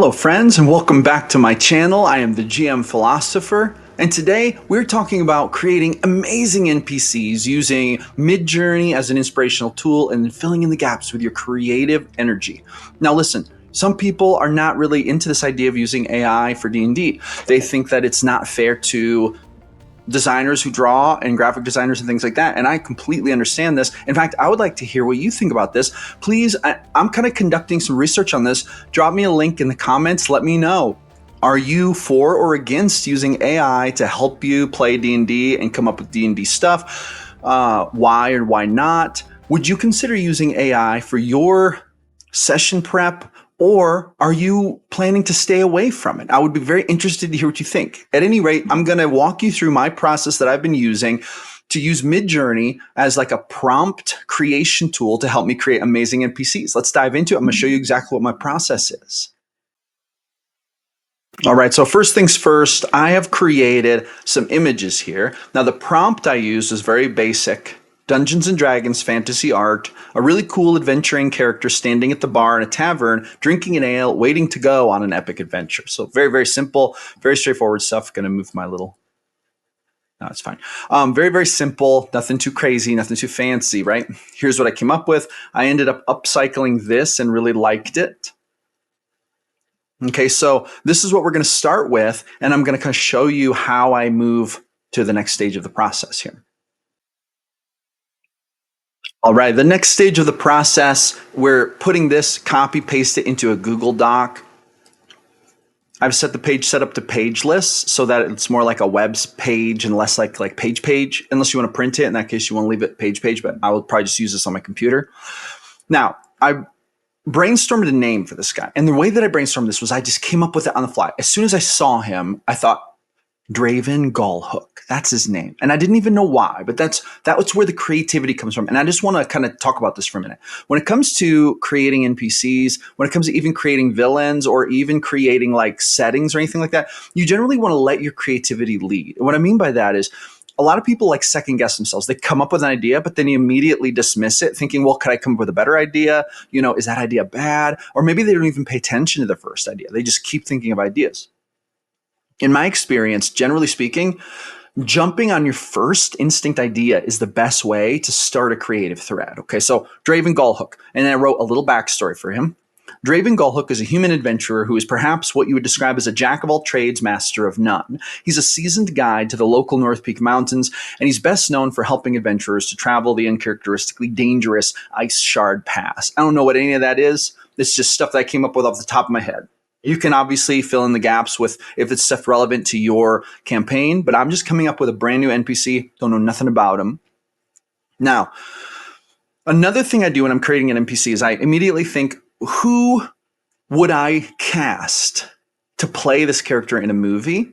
Hello friends and welcome back to my channel. I am the GM Philosopher, and today we're talking about creating amazing NPCs using Midjourney as an inspirational tool and filling in the gaps with your creative energy. Now listen, some people are not really into this idea of using AI for D&D. They think that it's not fair to designers who draw and graphic designers and things like that. And I completely understand this. In fact, I would like to hear what you think about this. Please, I'm kind of conducting some research on this. Drop me a link in the comments. Let me know. Are you for or against using AI to help you play D&D and come up with D&D stuff? Why or why not? Would you consider using AI for your session prep? Or are you planning to stay away from it? I would be very interested to hear what you think. At any rate, I'm going to walk you through my process that I've been using to use Midjourney as like a prompt creation tool to help me create amazing NPCs. Let's dive into it. I'm going to show you exactly what my process is. All right, so first things first, I have created some images here. Now the prompt I used is very basic. Dungeons and Dragons fantasy art, a really cool adventuring character standing at the bar in a tavern, drinking an ale, waiting to go on an epic adventure. So very, very simple, very straightforward stuff. Going to move my little, no, it's fine. Very, very simple, nothing too crazy, nothing too fancy, right? Here's what I came up with. I ended up upcycling this and really liked it. Okay, so this is what we're going to start with, and I'm going to kind of show you how I move to the next stage of the process here. All right, the next stage of the process, we're putting this, copy paste it into a Google Doc. I've set the page set up to page lists so that it's more like a web page and less like page, unless you want to print it. In that case, you want to leave it page, but I will probably just use this on my computer. Now, I brainstormed a name for this guy. And the way that I brainstormed this was I just came up with it on the fly. As soon as I saw him, I thought, Draven Gallhook. That's his name. And I didn't even know why, but that's where the creativity comes from. And I just want to kind of talk about this for a minute. When it comes to creating NPCs, when it comes to even creating villains or even creating like settings or anything like that, you generally want to let your creativity lead. And what I mean by that is a lot of people like second guess themselves. They come up with an idea, but then you immediately dismiss it thinking, well, could I come up with a better idea? You know, is that idea bad? Or maybe they don't even pay attention to the first idea. They just keep thinking of ideas. In my experience, generally speaking, jumping on your first instinct idea is the best way to start a creative thread. Okay, so Draven Gallhook, and I wrote a little backstory for him. Draven Gallhook is a human adventurer who is perhaps what you would describe as a jack of all trades, master of none. He's a seasoned guide to the local North Peak Mountains, and he's best known for helping adventurers to travel the uncharacteristically dangerous Ice Shard Pass. I don't know what any of that is. It's just stuff that I came up with off the top of my head. You can obviously fill in the gaps with if it's stuff relevant to your campaign, but I'm just coming up with a brand new NPC, don't know nothing about him. Now, another thing I do when I'm creating an NPC is I immediately think, who would I cast to play this character in a movie?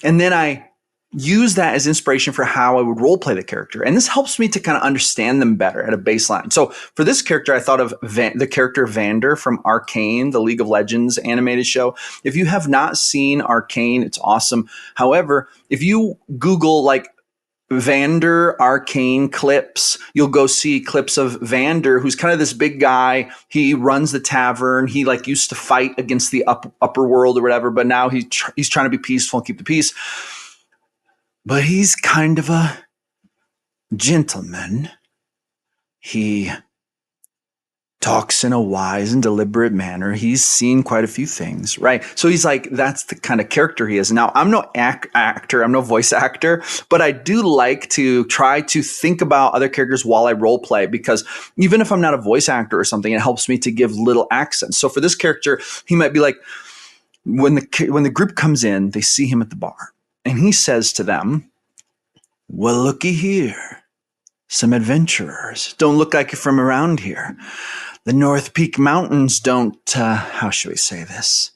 And then I use that as inspiration for how I would role play the character. And this helps me to kind of understand them better at a baseline. So for this character, I thought of the character Vander from Arcane, the League of Legends animated show. If you have not seen Arcane, it's awesome. However, if you Google like Vander Arcane clips, you'll go see clips of Vander, who's kind of this big guy. He runs the tavern. He like used to fight against the upper world or whatever, but now he's trying to be peaceful and keep the peace. But he's kind of a gentleman. He talks in a wise and deliberate manner. He's seen quite a few things, right? So he's like, that's the kind of character he is. Now, I'm no actor. I'm no voice actor, but I do like to try to think about other characters while I role play, because even if I'm not a voice actor or something, it helps me to give little accents. So for this character, he might be like, when the group comes in, they see him at the bar. And he says to them, well, looky here. Some adventurers. Don't look like you're from around here. The North Peak Mountains don't, how should we say this?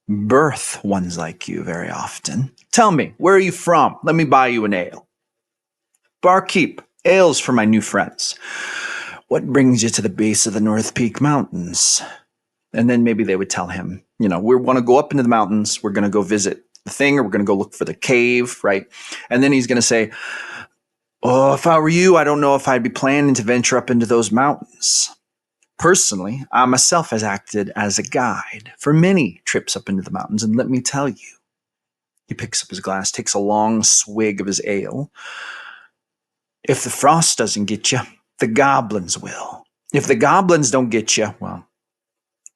Birth ones like you very often. Tell me, where are you from? Let me buy you an ale. Barkeep, ales for my new friends. What brings you to the base of the North Peak Mountains? And then maybe they would tell him, you know, we want to go up into the mountains. We're going to go visit the thing, or we're going to go look for the cave, right? And then he's going to say, oh, if I were you, I don't know if I'd be planning to venture up into those mountains. Personally, I myself has acted as a guide for many trips up into the mountains, and let me tell you, he picks up his glass, takes a long swig of his ale. If the frost doesn't get you, the goblins will. If the goblins don't get you, well,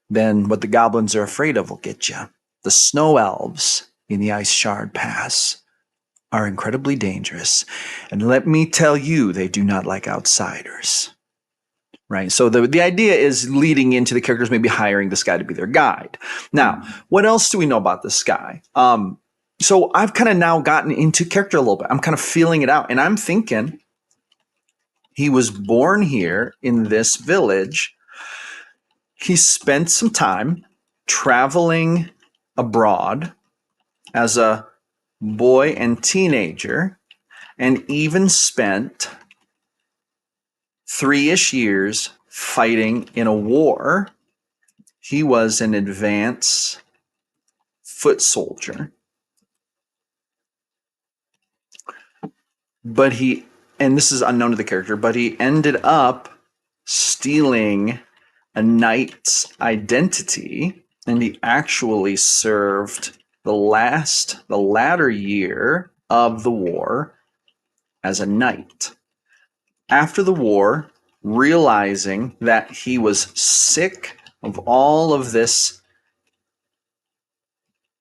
then what the goblins are afraid of will get you. The snow elves in the Ice Shard Pass are incredibly dangerous, and let me tell you, they do not like outsiders. Right. So the idea is leading into the characters maybe hiring this guy to be their guide. Now, what else do we know about this guy? So I've kind of now gotten into character a little bit. I'm kind of feeling it out, and I'm thinking he was born here in this village. He spent some time traveling abroad as a boy and teenager, and even spent 3-ish years fighting in a war. He was an advance foot soldier, but and this is unknown to the character, but he ended up stealing a knight's identity, and he actually served the latter year of the war as a knight. After the war, realizing that he was sick of all of this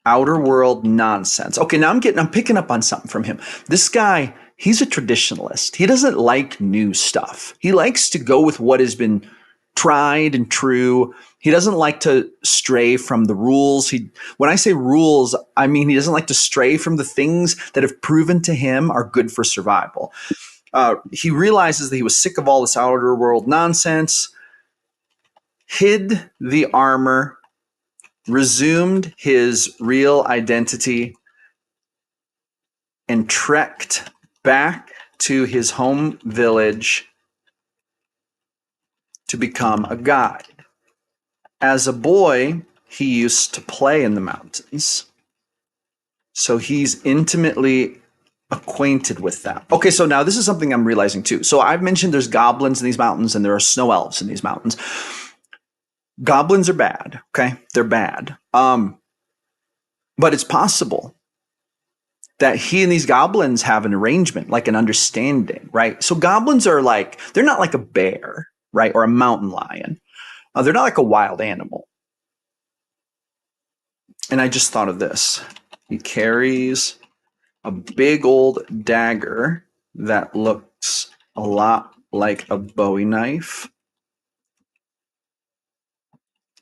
outer world nonsense. Okay, now I'm picking up on something from him. This guy, he's a traditionalist. He doesn't like new stuff. He likes to go with what has been tried and true. He doesn't like to stray from the rules. When I say rules, I mean he doesn't like to stray from the things that have proven to him are good for survival. He realizes that he was sick of all this outer world nonsense, hid the armor, resumed his real identity, and trekked back to his home village to become a guide. As a boy, he used to play in the mountains, so he's intimately acquainted with them. Okay, so now this is something I'm realizing too. So I've mentioned there's goblins in these mountains and there are snow elves in these mountains. Goblins are bad, okay? They're bad. But it's possible that he and these goblins have an arrangement, like an understanding, right? So goblins are like, they're not like a bear, right? Or a mountain lion. They're not like a wild animal. And I just thought of this. He carries a big old dagger that looks a lot like a Bowie knife,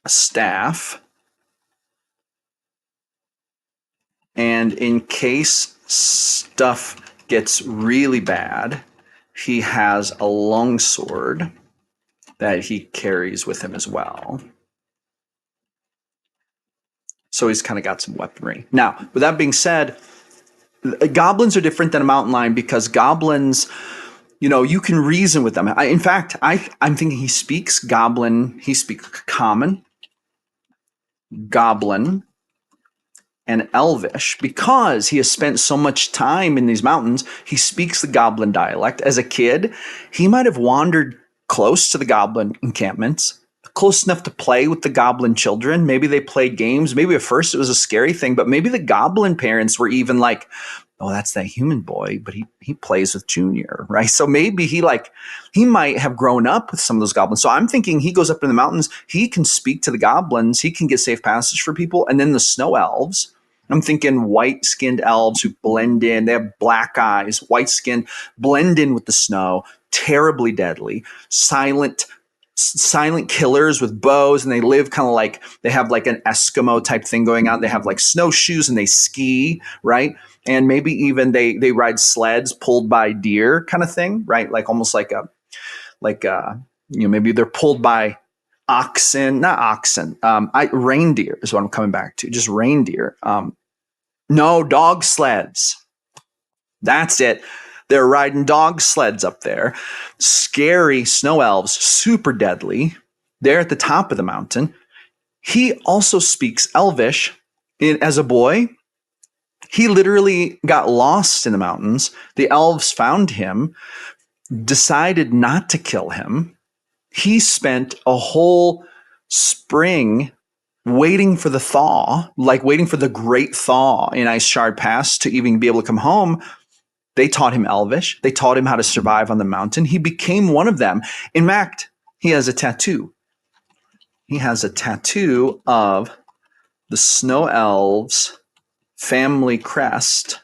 a staff, and in case stuff gets really bad, he has a longsword that he carries with him as well. So he's kind of got some weaponry. Now, with that being said, goblins are different than a mountain lion because goblins, you can reason with them. In fact, I'm thinking he speaks goblin, he speaks common, goblin, and elvish because he has spent so much time in these mountains. He speaks the goblin dialect. As a kid, he might have wandered close to the goblin encampments, close enough to play with the goblin children. Maybe they played games. Maybe at first it was a scary thing, but maybe the goblin parents were even like, oh, that's that human boy, but he plays with Junior, right? So maybe he might have grown up with some of those goblins. So I'm thinking he goes up in the mountains, he can speak to the goblins, he can get safe passage for people. And then the snow elves, I'm thinking white-skinned elves who blend in. They have black eyes, white-skinned, blend in with the snow, terribly deadly, silent killers with bows, and they live kind of like they have like an Eskimo type thing going on. They have like snowshoes and they ski, right? And maybe even they ride sleds pulled by deer kind of thing, right? Like almost like maybe they're pulled by not oxen. Reindeer is what I'm coming back to. Just reindeer. No, dog sleds. That's it. They're riding dog sleds up there. Scary snow elves, super deadly. They're at the top of the mountain. He also speaks Elvish. As a boy, he literally got lost in the mountains. The elves found him, decided not to kill him, he spent a whole spring waiting for the thaw, like waiting for the great thaw in Ice Shard Pass to even be able to come home. They taught him Elvish. They taught him how to survive on the mountain. He became one of them. In fact, he has a tattoo. He has a tattoo of the Snow Elves family crest,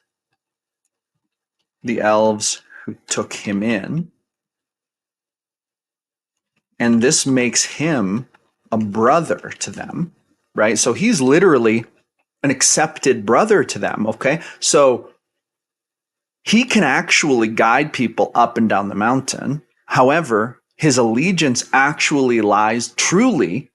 the elves who took him in. And this makes him a brother to them, right? So he's literally an accepted brother to them, okay? So he can actually guide people up and down the mountain. However, his allegiance actually lies truly,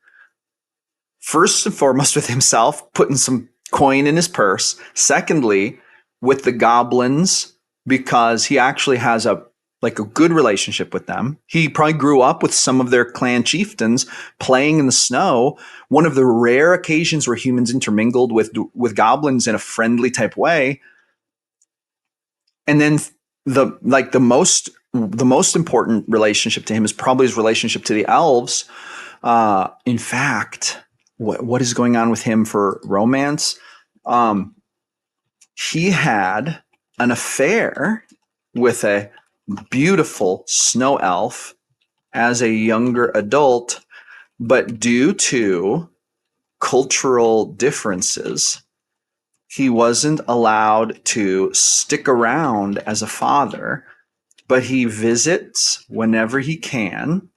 first and foremost, with himself, putting some coin in his purse. Secondly, with the goblins, because he actually has a good relationship with them. He probably grew up with some of their clan chieftains playing in the snow. One of the rare occasions where humans intermingled with goblins in a friendly type way. And then the most important relationship to him is probably his relationship to the elves. In fact, what is going on with him for romance? He had an affair with a beautiful snow elf as a younger adult, but due to cultural differences, he wasn't allowed to stick around as a father, but he visits whenever he can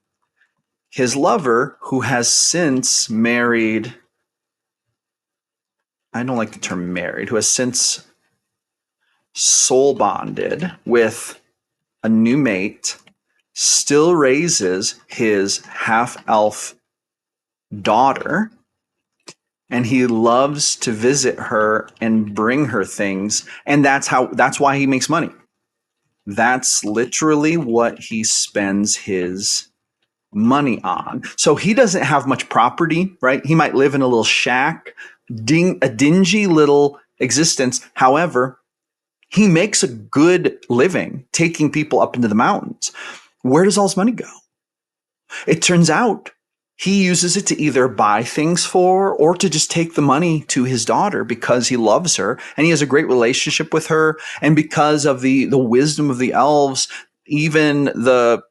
his lover, who has since married. I don't like the term married, who has since soul bonded with a new mate, still raises his half elf daughter, and he loves to visit her and bring her things. And that's why he makes money. That's literally what he spends his money on. So he doesn't have much property, right? He might live in a little shack, a dingy little existence. However, he makes a good living taking people up into the mountains. Where does all his money go? It turns out he uses it to either buy things for or to just take the money to his daughter because he loves her and he has a great relationship with her. And because of the wisdom of the elves, even the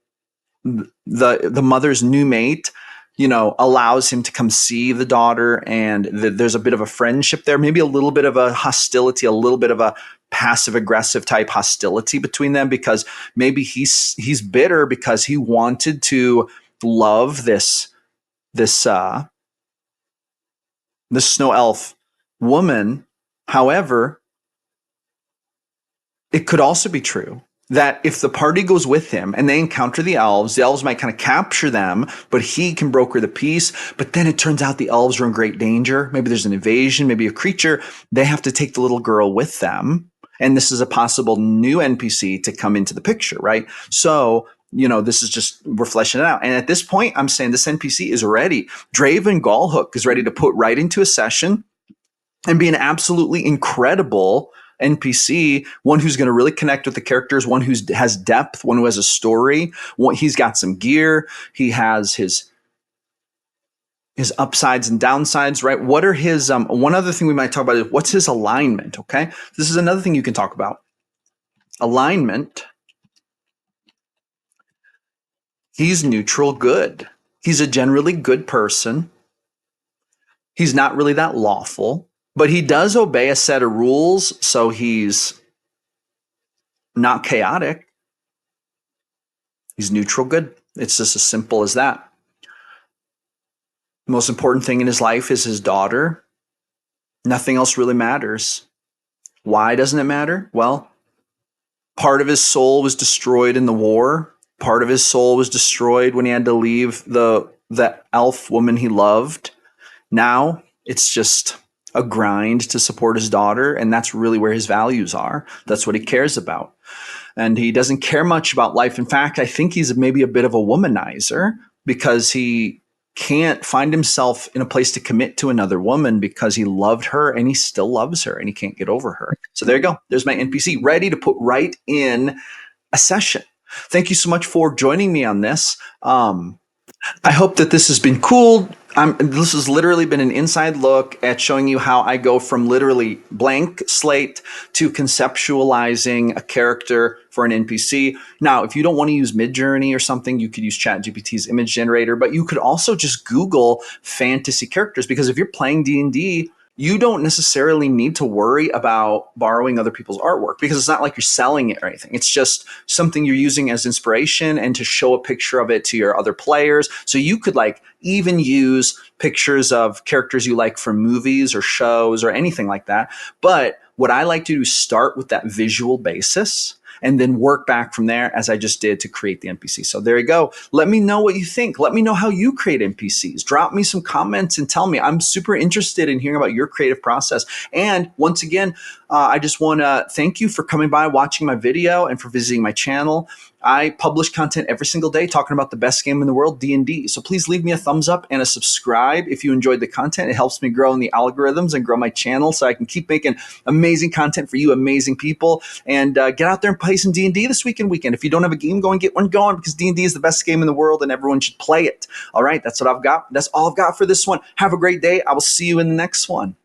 mother's new mate, allows him to come see the daughter, and there's a bit of a friendship there, maybe a little bit of a hostility, a little bit of a passive aggressive type hostility between them, because maybe he's bitter because he wanted to love this snow elf woman. However, it could also be true that if the party goes with him and they encounter the elves might kind of capture them, but he can broker the peace. But then it turns out the elves are in great danger. Maybe there's an invasion, maybe a creature. They have to take the little girl with them. And this is a possible new NPC to come into the picture, right? So, this is just, we're fleshing it out. And at this point, I'm saying this NPC is ready. Draven Gallhook is ready to put right into a session and be an absolutely incredible NPC, one who's going to really connect with the characters, one who has depth, one who has a story. He's got some gear. He has his upsides and downsides, right? What are his, one other thing we might talk about is what's his alignment, okay? This is another thing you can talk about. Alignment. He's neutral good. He's a generally good person. He's not really that lawful, but he does obey a set of rules, so he's not chaotic. He's neutral good. It's just as simple as that. The most important thing in his life is his daughter. Nothing else really matters. Why doesn't it matter? Well, part of his soul was destroyed in the war. Part of his soul was destroyed when he had to leave the elf woman he loved. Now it's just a grind to support his daughter, and that's really where his values are. That's what he cares about. And he doesn't care much about life. In fact, I think he's maybe a bit of a womanizer because he can't find himself in a place to commit to another woman because he loved her and he still loves her and he can't get over her. So there you go. There's my NPC ready to put right in a session. Thank you so much for joining me on this. I hope that this has been cool. This has literally been an inside look at showing you how I go from literally blank slate to conceptualizing a character for an NPC. Now, if you don't want to use Midjourney or something, you could use ChatGPT's image generator, but you could also just Google fantasy characters, because if you're playing D&D, you don't necessarily need to worry about borrowing other people's artwork, because it's not like you're selling it or anything. It's just something you're using as inspiration and to show a picture of it to your other players. So you could like even use pictures of characters you like from movies or shows or anything like that. But what I like to do is start with that visual basis and then work back from there, as I just did to create the NPC. So there you go. Let me know what you think. Let me know how you create NPCs. Drop me some comments and tell me. I'm super interested in hearing about your creative process. And once again, I just want to thank you for coming by, watching my video, and for visiting my channel. I publish content every single day talking about the best game in the world, D&D. So please leave me a thumbs up and a subscribe if you enjoyed the content. It helps me grow in the algorithms and grow my channel so I can keep making amazing content for you amazing people. And get out there and play some D&D this weekend. If you don't have a game, go and get one going, because D&D is the best game in the world and everyone should play it. All right, that's what I've got. That's all I've got for this one. Have a great day. I will see you in the next one.